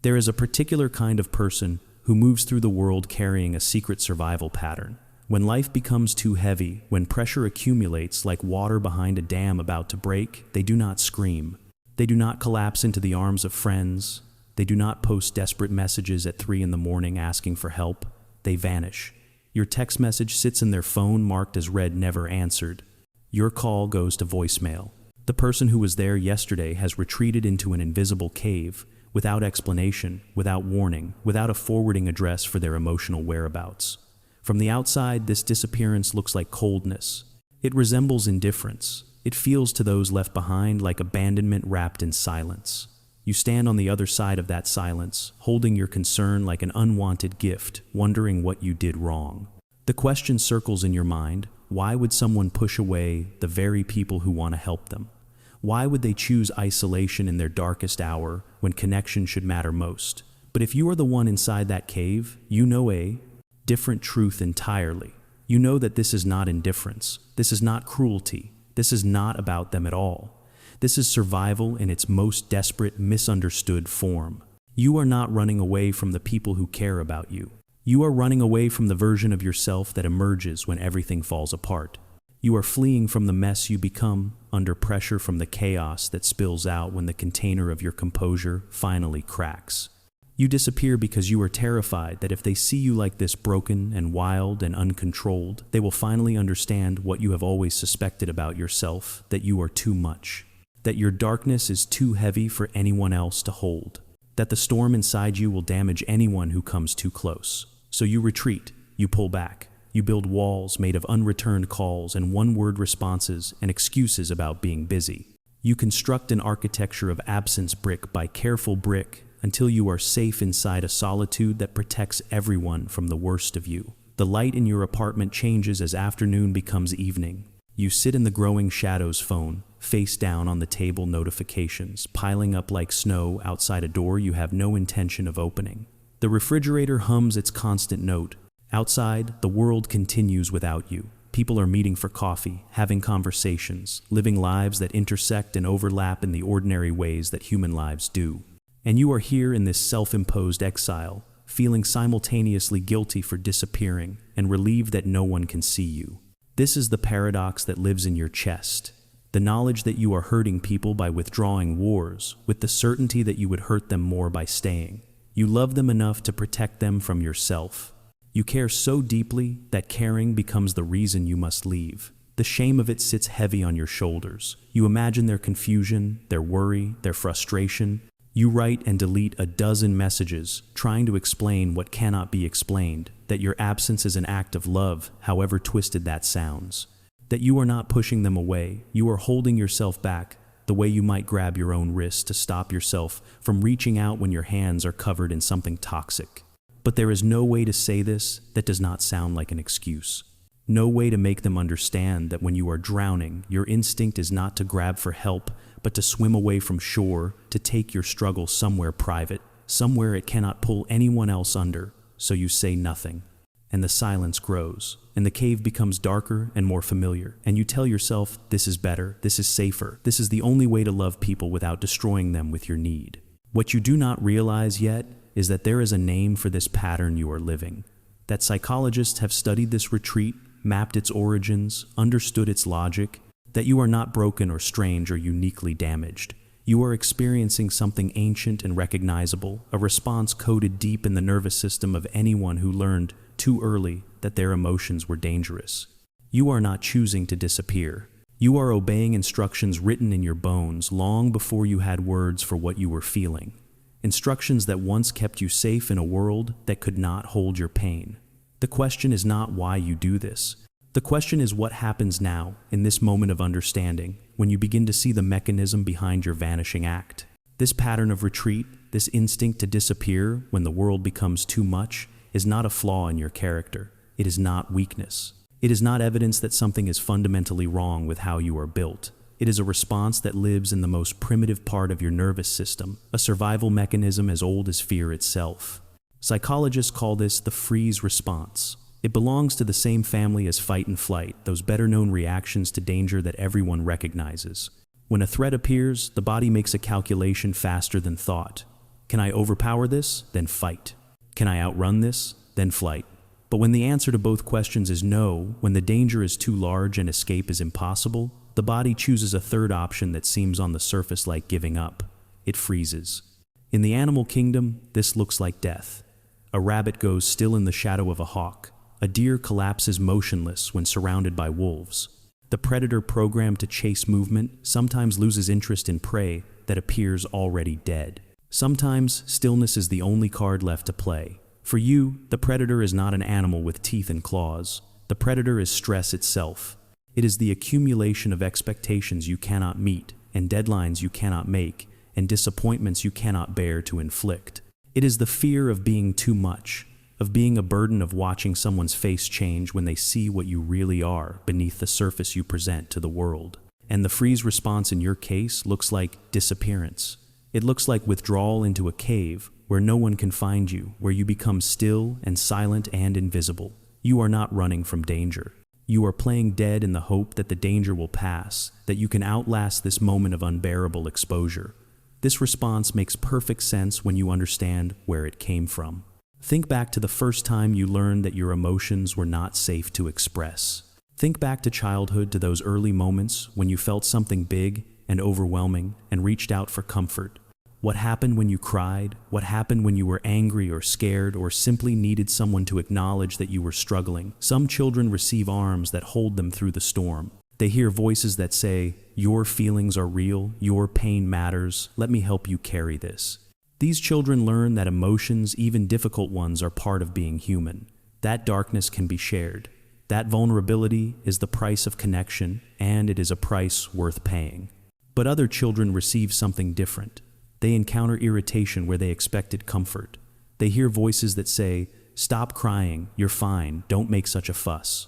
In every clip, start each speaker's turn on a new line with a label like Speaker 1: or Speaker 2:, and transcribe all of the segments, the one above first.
Speaker 1: There is a particular kind of person who moves through the world carrying a secret survival pattern. When life becomes too heavy, when pressure accumulates like water behind a dam about to break, they do not scream. They do not collapse into the arms of friends. They do not post desperate messages at 3 a.m. asking for help. They vanish. Your text message sits in their phone marked as read never answered. Your call goes to voicemail. The person who was there yesterday has retreated into an invisible cave, without explanation, without warning, without a forwarding address for their emotional whereabouts. From the outside, this disappearance looks like coldness. It resembles indifference. It feels to those left behind like abandonment wrapped in silence. You stand on the other side of that silence, holding your concern like an unwanted gift, wondering what you did wrong. The question circles in your mind: why would someone push away the very people who want to help them? Why would they choose isolation in their darkest hour when connection should matter most? But if you are the one inside that cave, you know a different truth entirely. You know that this is not indifference. This is not cruelty. This is not about them at all. This is survival in its most desperate, misunderstood form. You are not running away from the people who care about you. You are running away from the version of yourself that emerges when everything falls apart. You are fleeing from the mess you become under pressure from the chaos that spills out when the container of your composure finally cracks. You disappear because you are terrified that if they see you like this, broken and wild and uncontrolled, they will finally understand what you have always suspected about yourself, that you are too much, that your darkness is too heavy for anyone else to hold, that the storm inside you will damage anyone who comes too close. So you retreat, you pull back. You build walls made of unreturned calls and one-word responses and excuses about being busy. You construct an architecture of absence brick by careful brick until you are safe inside a solitude that protects everyone from the worst of you. The light in your apartment changes as afternoon becomes evening. You sit in the growing shadows phone, face down on the table, notifications piling up like snow outside a door you have no intention of opening. The refrigerator hums its constant note. Outside, the world continues without you. People are meeting for coffee, having conversations, living lives that intersect and overlap in the ordinary ways that human lives do. And you are here in this self-imposed exile, feeling simultaneously guilty for disappearing and relieved that no one can see you. This is the paradox that lives in your chest. The knowledge that you are hurting people by withdrawing wars, with the certainty that you would hurt them more by staying. You love them enough to protect them from yourself. You care so deeply that caring becomes the reason you must leave. The shame of it sits heavy on your shoulders. You imagine their confusion, their worry, their frustration. You write and delete a dozen messages, trying to explain what cannot be explained, that your absence is an act of love, however twisted that sounds. That you are not pushing them away, you are holding yourself back, the way you might grab your own wrist to stop yourself from reaching out when your hands are covered in something toxic. But there is no way to say this that does not sound like an excuse. No way to make them understand that when you are drowning, your instinct is not to grab for help, but to swim away from shore, to take your struggle somewhere private, somewhere it cannot pull anyone else under, so you say nothing. And the silence grows, and the cave becomes darker and more familiar, and you tell yourself, this is better, this is safer, this is the only way to love people without destroying them with your need. What you do not realize yet is that there is a name for this pattern you are living, that psychologists have studied this retreat, mapped its origins, understood its logic, that you are not broken or strange or uniquely damaged. You are experiencing something ancient and recognizable, a response coded deep in the nervous system of anyone who learned too early that their emotions were dangerous. You are not choosing to disappear. You are obeying instructions written in your bones long before you had words for what you were feeling. Instructions that once kept you safe in a world that could not hold your pain. The question is not why you do this. The question is what happens now, in this moment of understanding, when you begin to see the mechanism behind your vanishing act. This pattern of retreat, this instinct to disappear when the world becomes too much, is not a flaw in your character. It is not weakness. It is not evidence that something is fundamentally wrong with how you are built. It is a response that lives in the most primitive part of your nervous system, a survival mechanism as old as fear itself. Psychologists call this the freeze response. It belongs to the same family as fight and flight, those better-known reactions to danger that everyone recognizes. When a threat appears, the body makes a calculation faster than thought. Can I overpower this? Then fight. Can I outrun this? Then flight. But when the answer to both questions is no, when the danger is too large and escape is impossible, the body chooses a third option that seems on the surface like giving up. It freezes. In the animal kingdom, this looks like death. A rabbit goes still in the shadow of a hawk. A deer collapses motionless when surrounded by wolves. The predator programmed to chase movement sometimes loses interest in prey that appears already dead. Sometimes stillness is the only card left to play. For you, the predator is not an animal with teeth and claws. The predator is stress itself. It is the accumulation of expectations you cannot meet, and deadlines you cannot make, and disappointments you cannot bear to inflict. It is the fear of being too much, of being a burden, of watching someone's face change when they see what you really are beneath the surface you present to the world. And the freeze response in your case looks like disappearance. It looks like withdrawal into a cave where no one can find you, where you become still and silent and invisible. You are not running from danger. You are playing dead in the hope that the danger will pass, that you can outlast this moment of unbearable exposure. This response makes perfect sense when you understand where it came from. Think back to the first time you learned that your emotions were not safe to express. Think back to childhood, to those early moments when you felt something big and overwhelming and reached out for comfort. What happened when you cried? What happened when you were angry or scared or simply needed someone to acknowledge that you were struggling? Some children receive arms that hold them through the storm. They hear voices that say, "Your feelings are real, your pain matters, let me help you carry this." These children learn that emotions, even difficult ones, are part of being human. That darkness can be shared. That vulnerability is the price of connection, and it is a price worth paying. But other children receive something different. They encounter irritation where they expected comfort. They hear voices that say, "Stop crying, you're fine, don't make such a fuss."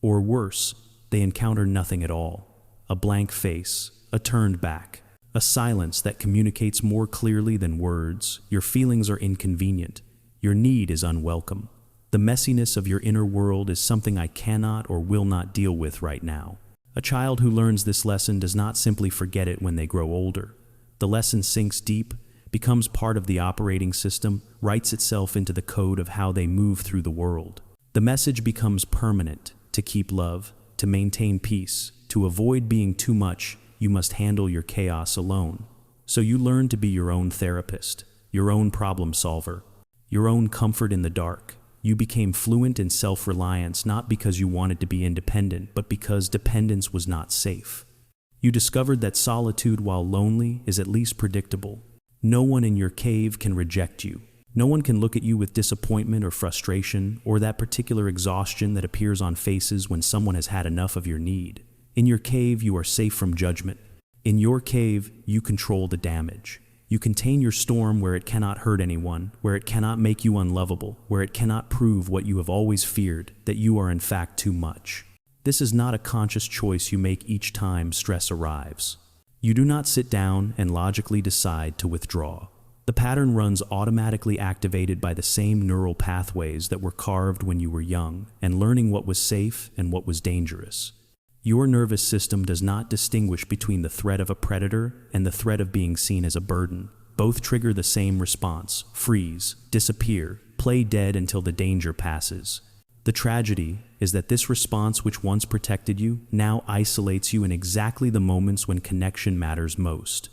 Speaker 1: Or worse, they encounter nothing at all. A blank face, a turned back, a silence that communicates more clearly than words. Your feelings are inconvenient. Your need is unwelcome. The messiness of your inner world is something I cannot or will not deal with right now. A child who learns this lesson does not simply forget it when they grow older. The lesson sinks deep, becomes part of the operating system, writes itself into the code of how they move through the world. The message becomes permanent: to keep love, to maintain peace, to avoid being too much, you must handle your chaos alone. So you learn to be your own therapist, your own problem solver, your own comfort in the dark. You became fluent in self-reliance not because you wanted to be independent, but because dependence was not safe. You discovered that solitude, while lonely, is at least predictable. No one in your cave can reject you. No one can look at you with disappointment or frustration, or that particular exhaustion that appears on faces when someone has had enough of your need. In your cave, you are safe from judgment. In your cave, you control the damage. You contain your storm where it cannot hurt anyone, where it cannot make you unlovable, where it cannot prove what you have always feared, that you are in fact too much. This is not a conscious choice you make each time stress arrives. You do not sit down and logically decide to withdraw. The pattern runs automatically, activated by the same neural pathways that were carved when you were young and learning what was safe and what was dangerous. Your nervous system does not distinguish between the threat of a predator and the threat of being seen as a burden. Both trigger the same response: freeze, disappear, play dead until the danger passes. The tragedy is that this response, which once protected you, now isolates you in exactly the moments when connection matters most.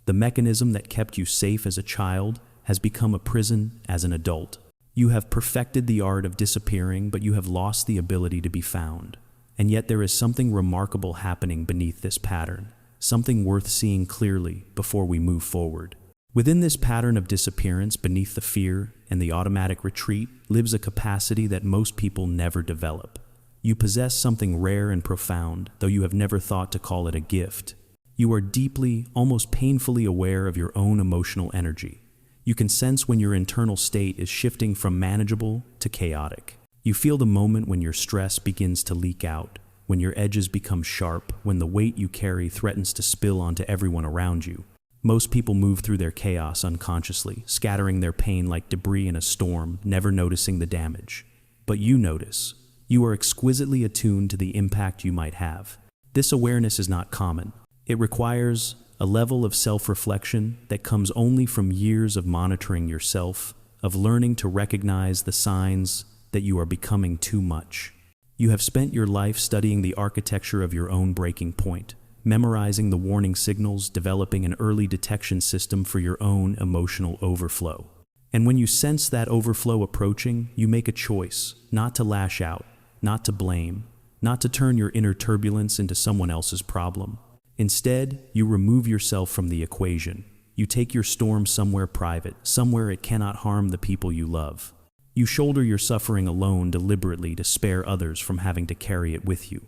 Speaker 1: The mechanism that kept you safe as a child has become a prison as an adult. You have perfected the art of disappearing, but you have lost the ability to be found. And yet there is something remarkable happening beneath this pattern, something worth seeing clearly before we move forward. Within this pattern of disappearance, beneath the fear and the automatic retreat, lives a capacity that most people never develop. You possess something rare and profound, though you have never thought to call it a gift. You are deeply, almost painfully aware of your own emotional energy. You can sense when your internal state is shifting from manageable to chaotic. You feel the moment when your stress begins to leak out, when your edges become sharp, when the weight you carry threatens to spill onto everyone around you. Most people move through their chaos unconsciously, scattering their pain like debris in a storm, never noticing the damage. But you notice. You are exquisitely attuned to the impact you might have. This awareness is not common. It requires a level of self-reflection that comes only from years of monitoring yourself, of learning to recognize the signs that you are becoming too much. You have spent your life studying the architecture of your own breaking point, memorizing the warning signals, developing an early detection system for your own emotional overflow. And when you sense that overflow approaching, you make a choice not to lash out, not to blame, not to turn your inner turbulence into someone else's problem. Instead, you remove yourself from the equation. You take your storm somewhere private, somewhere it cannot harm the people you love. You shoulder your suffering alone deliberately to spare others from having to carry it with you.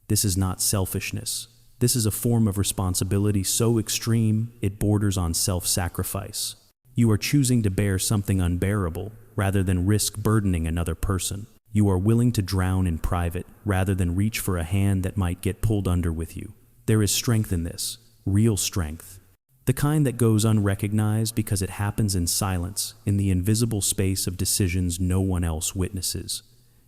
Speaker 1: This is not selfishness. This is a form of responsibility so extreme it borders on self-sacrifice. You are choosing to bear something unbearable rather than risk burdening another person. You are willing to drown in private rather than reach for a hand that might get pulled under with you. There is strength in this, real strength. The kind that goes unrecognized because it happens in silence, in the invisible space of decisions no one else witnesses.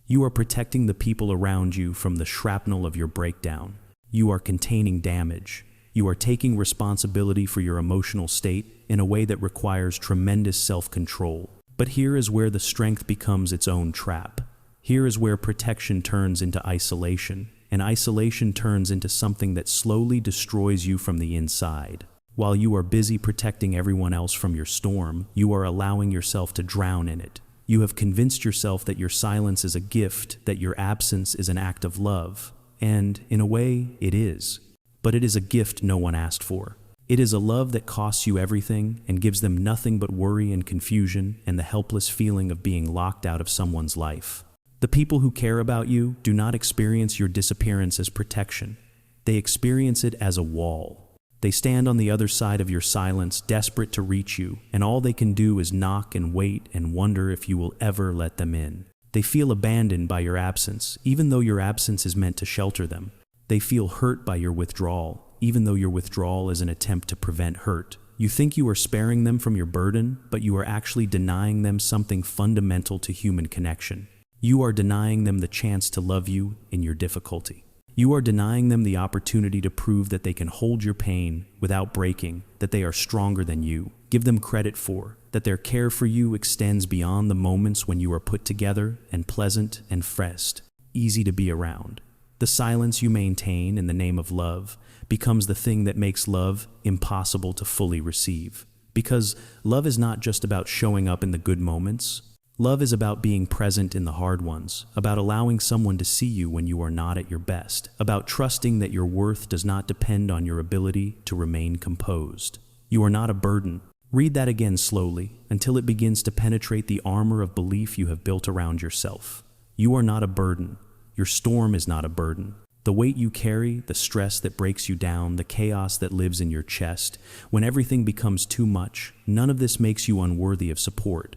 Speaker 1: You are protecting the people around you from the shrapnel of your breakdown. You are containing damage. You are taking responsibility for your emotional state in a way that requires tremendous self-control. But here is where the strength becomes its own trap. Here is where protection turns into isolation, and isolation turns into something that slowly destroys you from the inside. While you are busy protecting everyone else from your storm, you are allowing yourself to drown in it. You have convinced yourself that your silence is a gift, that your absence is an act of love. And, in a way, it is. But it is a gift no one asked for. It is a love that costs you everything and gives them nothing but worry and confusion and the helpless feeling of being locked out of someone's life. The people who care about you do not experience your disappearance as protection. They experience it as a wall. They stand on the other side of your silence, desperate to reach you, and all they can do is knock and wait and wonder if you will ever let them in. They feel abandoned by your absence, even though your absence is meant to shelter them. They feel hurt by your withdrawal, even though your withdrawal is an attempt to prevent hurt. You think you are sparing them from your burden, but you are actually denying them something fundamental to human connection. You are denying them the chance to love you in your difficulty. You are denying them the opportunity to prove that they can hold your pain without breaking, that they are stronger than you. Give them credit for that their care for you extends beyond the moments when you are put together and pleasant and fresh, easy to be around. The silence you maintain in the name of love becomes the thing that makes love impossible to fully receive. Because love is not just about showing up in the good moments. Love is about being present in the hard ones, about allowing someone to see you when you are not at your best, about trusting that your worth does not depend on your ability to remain composed. You are not a burden. Read that again slowly, until it begins to penetrate the armor of belief you have built around yourself. You are not a burden. Your storm is not a burden. The weight you carry, the stress that breaks you down, the chaos that lives in your chest, when everything becomes too much, none of this makes you unworthy of support.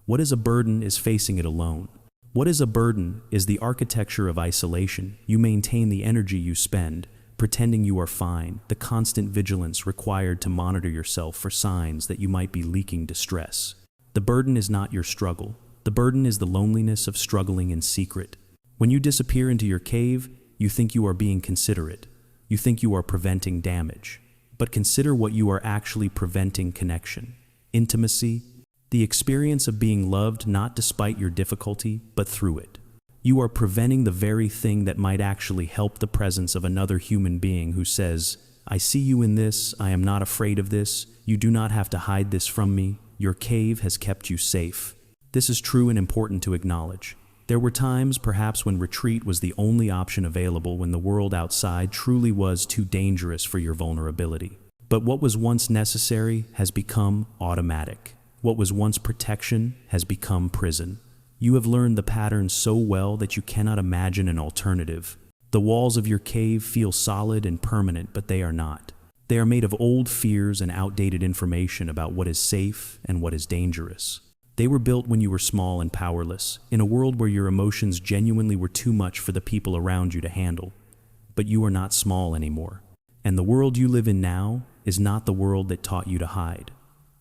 Speaker 1: What is a burden is facing it alone. What is a burden is the architecture of isolation. You maintain the energy you spend, pretending you are fine, the constant vigilance required to monitor yourself for signs that you might be leaking distress. The burden is not your struggle. The burden is the loneliness of struggling in secret. When you disappear into your cave, you think you are being considerate. You think you are preventing damage. But consider what you are actually preventing: connection, intimacy, the experience of being loved not despite your difficulty, but through it. You are preventing the very thing that might actually help: the presence of another human being who says, "I see you in this, I am not afraid of this, you do not have to hide this from me, your cave has kept you safe." This is true and important to acknowledge. There were times, perhaps, when retreat was the only option available, when the world outside truly was too dangerous for your vulnerability. But what was once necessary has become automatic. What was once protection has become prison. You have learned the pattern so well that you cannot imagine an alternative. The walls of your cave feel solid and permanent, but they are not. They are made of old fears and outdated information about what is safe and what is dangerous. They were built when you were small and powerless, in a world where your emotions genuinely were too much for the people around you to handle. But you are not small anymore. And the world you live in now is not the world that taught you to hide.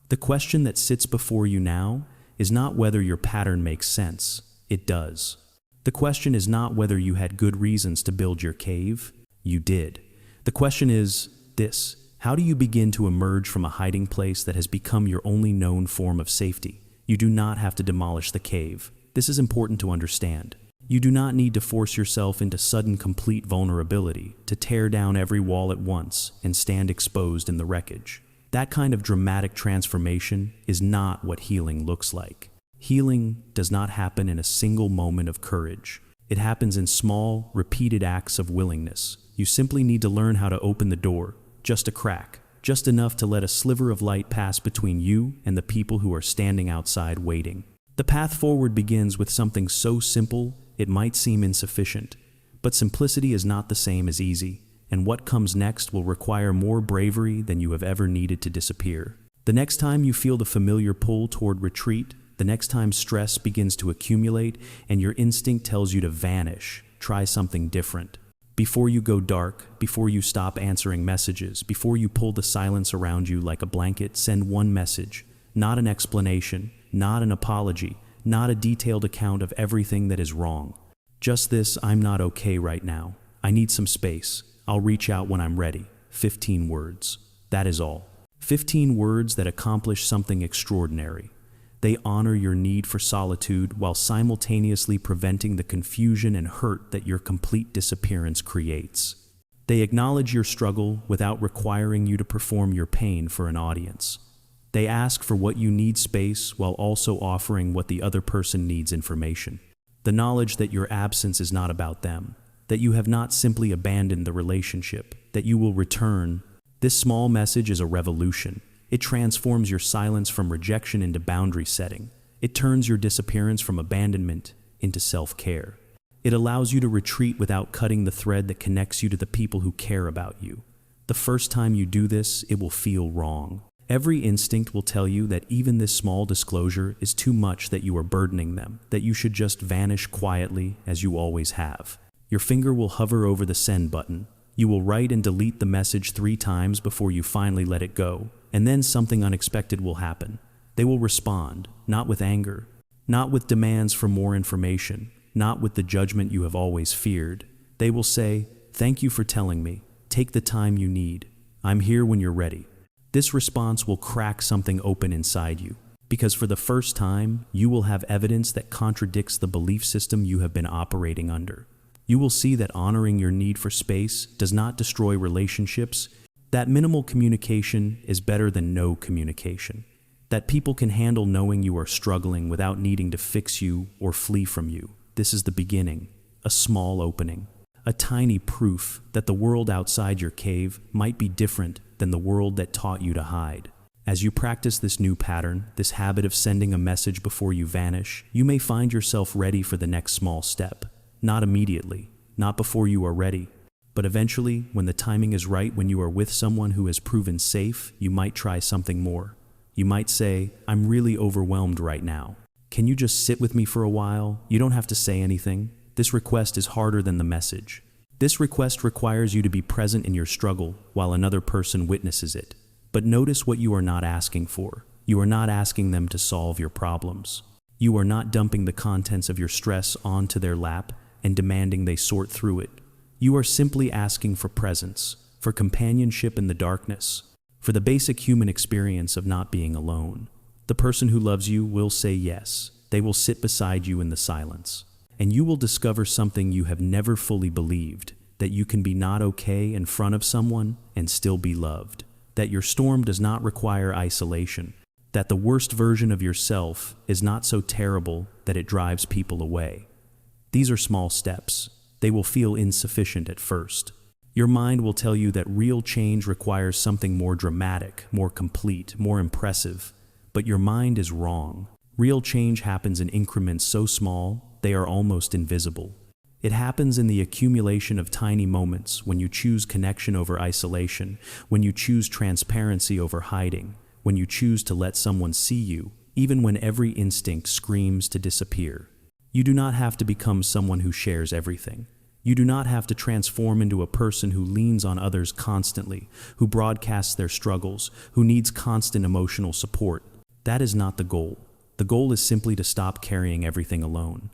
Speaker 1: The question that sits before you now is not whether your pattern makes sense. It does. The question is not whether you had good reasons to build your cave. You did. The question is this: How do you begin to emerge from a hiding place that has become your only known form of safety? You do not have to demolish the cave. This is important to understand. You do not need to force yourself into sudden complete vulnerability, to tear down every wall at once and stand exposed in the wreckage. That kind of dramatic transformation is not what healing looks like. Healing does not happen in a single moment of courage. It happens in small, repeated acts of willingness. You simply need to learn how to open the door, just a crack, just enough to let a sliver of light pass between you and the people who are standing outside waiting. The path forward begins with something so simple it might seem insufficient, but simplicity is not the same as easy, and what comes next will require more bravery than you have ever needed to disappear. The next time you feel the familiar pull toward retreat, the next time stress begins to accumulate and your instinct tells you to vanish, try something different. Before you go dark, before you stop answering messages, before you pull the silence around you like a blanket, send one message, not an explanation, not an apology, not a detailed account of everything that is wrong. Just this: I'm not okay right now. I need some space. I'll reach out when I'm ready. 15 words. That is all. 15 words that accomplish something extraordinary. They honor your need for solitude while simultaneously preventing the confusion and hurt that your complete disappearance creates. They acknowledge your struggle without requiring you to perform your pain for an audience. They ask for what you need space while also offering what the other person needs information. The knowledge that your absence is not about them, that you have not simply abandoned the relationship, that you will return. This small message is a revolution. It transforms your silence from rejection into boundary setting. It turns your disappearance from abandonment into self-care. It allows you to retreat without cutting the thread that connects you to the people who care about you. The first time you do this, it will feel wrong. Every instinct will tell you that even this small disclosure is too much, that you are burdening them, that you should just vanish quietly as you always have. Your finger will hover over the send button. You will write and delete the message 3 times before you finally let it go, and then something unexpected will happen. They will respond, not with anger, not with demands for more information, not with the judgment you have always feared. They will say, "Thank you for telling me. Take the time you need. I'm here when you're ready." This response will crack something open inside you, because for the first time, you will have evidence that contradicts the belief system you have been operating under. You will see that honoring your need for space does not destroy relationships, that minimal communication is better than no communication, that people can handle knowing you are struggling without needing to fix you or flee from you. This is the beginning, a small opening, a tiny proof that the world outside your cave might be different than the world that taught you to hide. As you practice this new pattern, this habit of sending a message before you vanish, you may find yourself ready for the next small step. Not immediately, not before you are ready, but eventually, when the timing is right, when you are with someone who has proven safe, you might try something more. You might say, "I'm really overwhelmed right now. Can you just sit with me for a while? You don't have to say anything." This request is harder than the message. This request requires you to be present in your struggle while another person witnesses it. But notice what you are not asking for. You are not asking them to solve your problems. You are not dumping the contents of your stress onto their lap and demanding they sort through it. You are simply asking for presence, for companionship in the darkness, for the basic human experience of not being alone. The person who loves you will say yes. They will sit beside you in the silence. And you will discover something you have never fully believed, that you can be not okay in front of someone and still be loved, that your storm does not require isolation, that the worst version of yourself is not so terrible that it drives people away. These are small steps. They will feel insufficient at first. Your mind will tell you that real change requires something more dramatic, more complete, more impressive. But your mind is wrong. Real change happens in increments so small they are almost invisible. It happens in the accumulation of tiny moments, when you choose connection over isolation, when you choose transparency over hiding, when you choose to let someone see you, even when every instinct screams to disappear. You do not have to become someone who shares everything. You do not have to transform into a person who leans on others constantly, who broadcasts their struggles, who needs constant emotional support. That is not the goal. The goal is simply to stop carrying everything alone,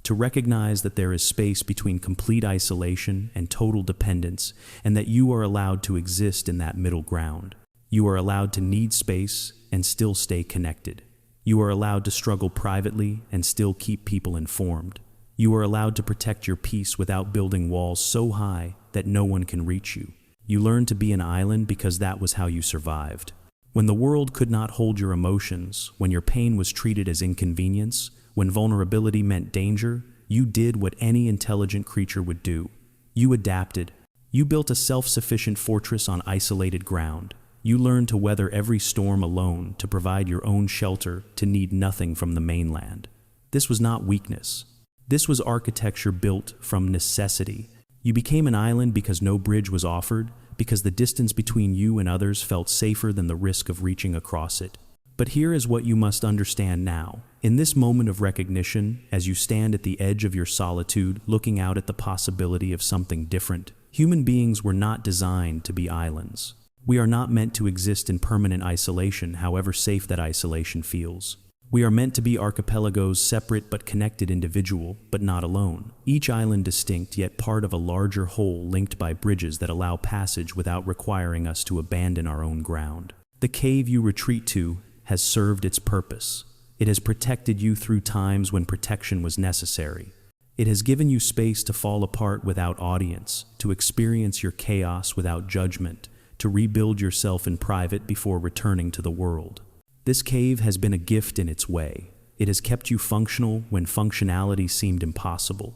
Speaker 1: to recognize that there is space between complete isolation and total dependence, and that you are allowed to exist in that middle ground. You are allowed to need space and still stay connected. You are allowed to struggle privately and still keep people informed. You are allowed to protect your peace without building walls so high that no one can reach you. You learn to be an island because that was how you survived. When the world could not hold your emotions, when your pain was treated as inconvenience, when vulnerability meant danger, you did what any intelligent creature would do. You adapted. You built a self-sufficient fortress on isolated ground. You learned to weather every storm alone, to provide your own shelter, to need nothing from the mainland. This was not weakness. This was architecture built from necessity. You became an island because no bridge was offered, because the distance between you and others felt safer than the risk of reaching across it. But here is what you must understand now. In this moment of recognition, as you stand at the edge of your solitude, looking out at the possibility of something different, human beings were not designed to be islands. We are not meant to exist in permanent isolation, however safe that isolation feels. We are meant to be archipelagos, separate but connected, individual, but not alone. Each island distinct, yet part of a larger whole, linked by bridges that allow passage without requiring us to abandon our own ground. The cave you retreat to has served its purpose. It has protected you through times when protection was necessary. It has given you space to fall apart without audience, to experience your chaos without judgment, to rebuild yourself in private before returning to the world. This cave has been a gift in its way. It has kept you functional when functionality seemed impossible.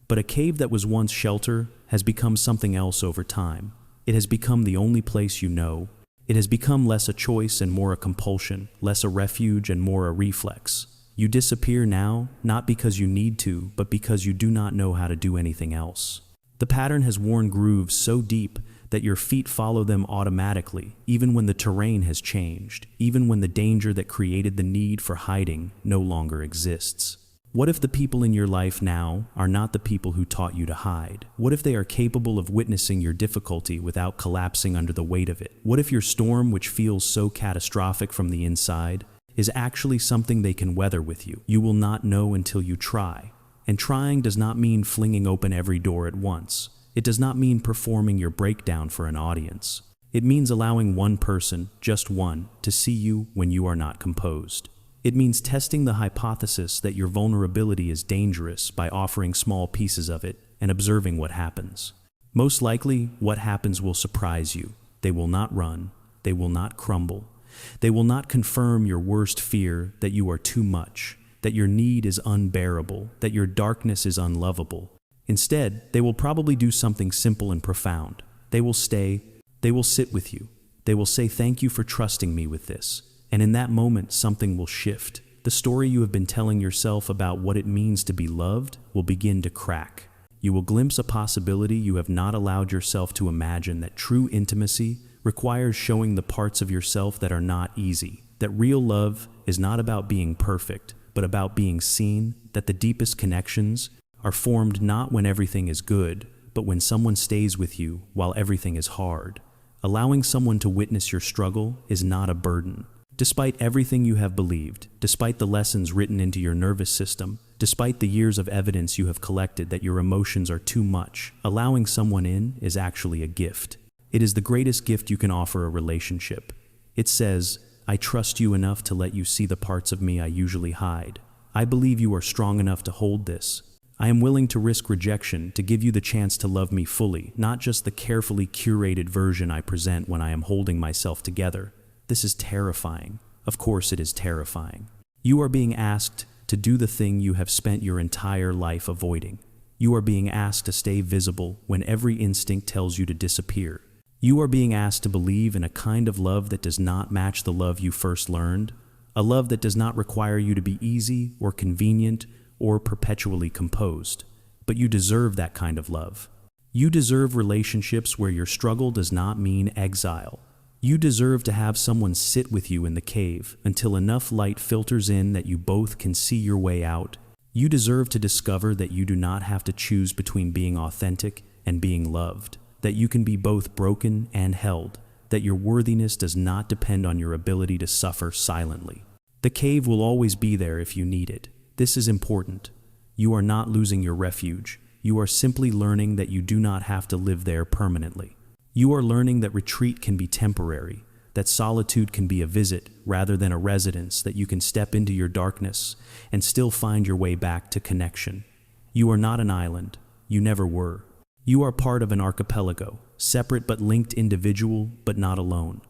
Speaker 1: But a cave that was once shelter has become something else over time. It has become the only place you know. It has become less a choice and more a compulsion, less a refuge and more a reflex. You disappear now, not because you need to, but because you do not know how to do anything else. The pattern has worn grooves so deep that your feet follow them automatically, even when the terrain has changed, even when the danger that created the need for hiding no longer exists. What if the people in your life now are not the people who taught you to hide? What if they are capable of witnessing your difficulty without collapsing under the weight of it? What if your storm, which feels so catastrophic from the inside, is actually something they can weather with you? You will not know until you try. And trying does not mean flinging open every door at once. It does not mean performing your breakdown for an audience. It means allowing one person, just one, to see you when you are not composed. It means testing the hypothesis that your vulnerability is dangerous by offering small pieces of it and observing what happens. Most likely, what happens will surprise you. They will not run. They will not crumble. They will not confirm your worst fear that you are too much, that your need is unbearable, that your darkness is unlovable. Instead, they will probably do something simple and profound. They will stay. They will sit with you. They will say, "Thank you for trusting me with this." And in that moment, something will shift. The story you have been telling yourself about what it means to be loved will begin to crack. You will glimpse a possibility you have not allowed yourself to imagine, that true intimacy requires showing the parts of yourself that are not easy, that real love is not about being perfect, but about being seen, that the deepest connections are formed not when everything is good, but when someone stays with you while everything is hard. Allowing someone to witness your struggle is not a burden. Despite everything you have believed, despite the lessons written into your nervous system, despite the years of evidence you have collected that your emotions are too much, allowing someone in is actually a gift. It is the greatest gift you can offer a relationship. It says, "I trust you enough to let you see the parts of me I usually hide. I believe you are strong enough to hold this. I am willing to risk rejection to give you the chance to love me fully, not just the carefully curated version I present when I am holding myself together." This is terrifying. Of course it is terrifying. You are being asked to do the thing you have spent your entire life avoiding. You are being asked to stay visible when every instinct tells you to disappear. You are being asked to believe in a kind of love that does not match the love you first learned, a love that does not require you to be easy or convenient or perpetually composed. But you deserve that kind of love. You deserve relationships where your struggle does not mean exile. You deserve to have someone sit with you in the cave until enough light filters in that you both can see your way out. You deserve to discover that you do not have to choose between being authentic and being loved, that you can be both broken and held, that your worthiness does not depend on your ability to suffer silently. The cave will always be there if you need it. This is important. You are not losing your refuge. You are simply learning that you do not have to live there permanently. You are learning that retreat can be temporary, that solitude can be a visit rather than a residence, that you can step into your darkness and still find your way back to connection. You are not an island. You never were. You are part of an archipelago, separate but linked, individual but not alone.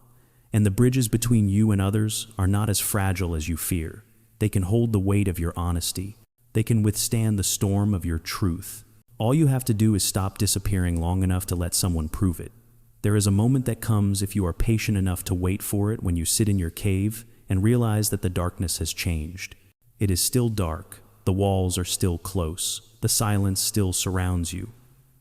Speaker 1: And the bridges between you and others are not as fragile as you fear. They can hold the weight of your honesty. They can withstand the storm of your truth. All you have to do is stop disappearing long enough to let someone prove it. There is a moment that comes if you are patient enough to wait for it, when you sit in your cave and realize that the darkness has changed. It is still dark, the walls are still close, the silence still surrounds you.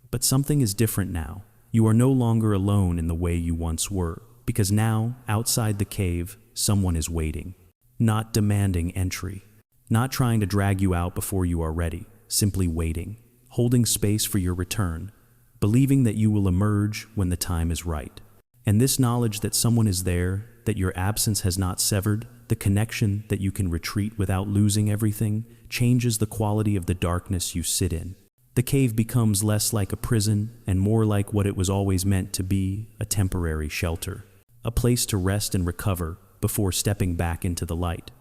Speaker 1: But something is different now. You are no longer alone in the way you once were, because now, outside the cave, someone is waiting. Not demanding entry, not trying to drag you out before you are ready, simply waiting, holding space for your return, believing that you will emerge when the time is right. And this knowledge that someone is there, that your absence has not severed, the connection that you can retreat without losing everything, changes the quality of the darkness you sit in. The cave becomes less like a prison and more like what it was always meant to be, a temporary shelter. A place to rest and recover before stepping back into the light.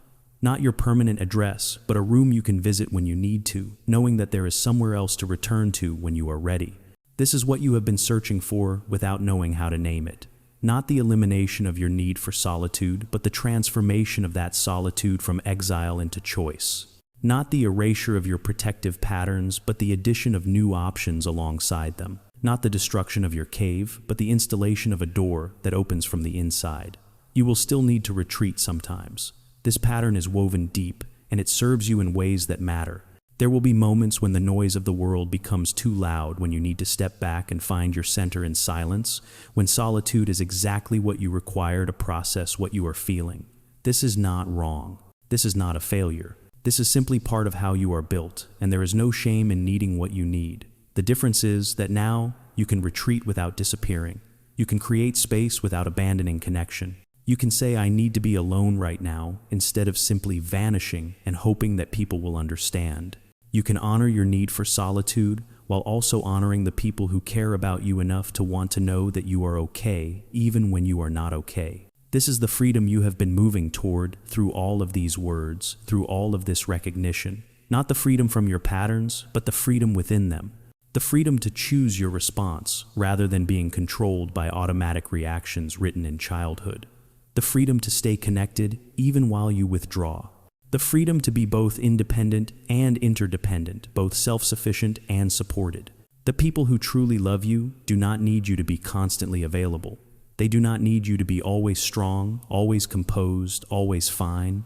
Speaker 1: Not your permanent address, but a room you can visit when you need to, knowing that there is somewhere else to return to when you are ready. This is what you have been searching for without knowing how to name it. Not the elimination of your need for solitude, but the transformation of that solitude from exile into choice. Not the erasure of your protective patterns, but the addition of new options alongside them. Not the destruction of your cave, but the installation of a door that opens from the inside. You will still need to retreat sometimes. This pattern is woven deep, and it serves you in ways that matter. There will be moments when the noise of the world becomes too loud, when you need to step back and find your center in silence, when solitude is exactly what you require to process what you are feeling. This is not wrong. This is not a failure. This is simply part of how you are built, and there is no shame in needing what you need. The difference is that now you can retreat without disappearing. You can create space without abandoning connection. You can say, I need to be alone right now, instead of simply vanishing and hoping that people will understand. You can honor your need for solitude while also honoring the people who care about you enough to want to know that you are okay, even when you are not okay. This is the freedom you have been moving toward through all of these words, through all of this recognition. Not the freedom from your patterns, but the freedom within them. The freedom to choose your response rather than being controlled by automatic reactions written in childhood. The freedom to stay connected even while you withdraw. The freedom to be both independent and interdependent, both self-sufficient and supported. The people who truly love you do not need you to be constantly available. They do not need you to be always strong, always composed, always fine.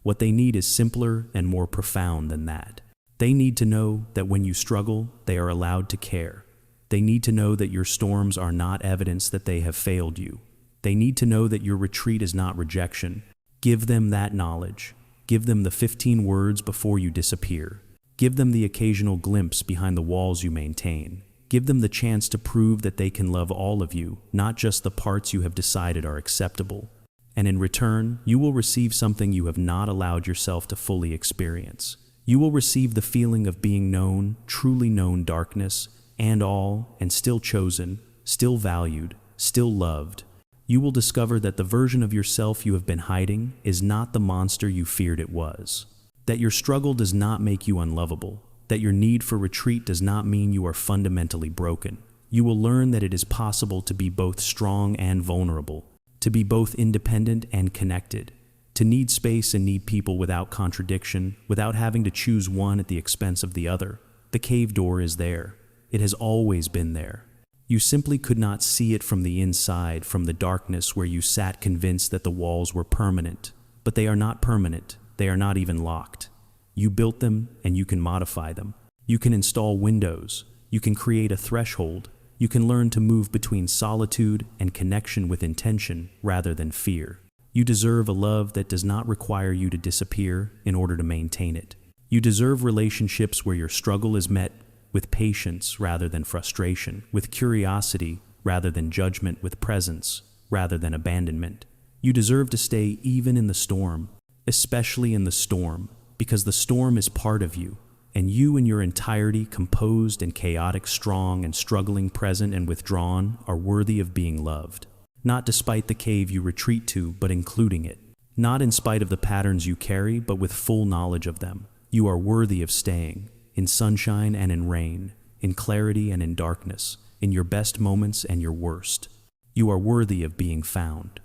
Speaker 1: What they need is simpler and more profound than that. They need to know that when you struggle, they are allowed to care. They need to know that your storms are not evidence that they have failed you. They need to know that your retreat is not rejection. Give them that knowledge. Give them the 15 words before you disappear. Give them the occasional glimpse behind the walls you maintain. Give them the chance to prove that they can love all of you, not just the parts you have decided are acceptable. And in return, you will receive something you have not allowed yourself to fully experience. You will receive the feeling of being known, truly known darkness, and all, and still chosen, still valued, still loved. You will discover that the version of yourself you have been hiding is not the monster you feared it was. That your struggle does not make you unlovable. That your need for retreat does not mean you are fundamentally broken. You will learn that it is possible to be both strong and vulnerable, to be both independent and connected, to need space and need people without contradiction, without having to choose one at the expense of the other. The cave door is there. It has always been there. You simply could not see it from the inside, from the darkness where you sat convinced that the walls were permanent. But they are not permanent. They are not even locked. You built them, and you can modify them. You can install windows. You can create a threshold. You can learn to move between solitude and connection with intention rather than fear. You deserve a love that does not require you to disappear in order to maintain it. You deserve relationships where your struggle is met with patience rather than frustration, with curiosity rather than judgment, with presence rather than abandonment. You deserve to stay even in the storm, especially in the storm, because the storm is part of you. And you in your entirety, composed and chaotic, strong and struggling, present and withdrawn, are worthy of being loved. Not despite the cave you retreat to, but including it. Not in spite of the patterns you carry, but with full knowledge of them. You are worthy of staying, in sunshine and in rain, in clarity and in darkness, in your best moments and your worst. You are worthy of being found.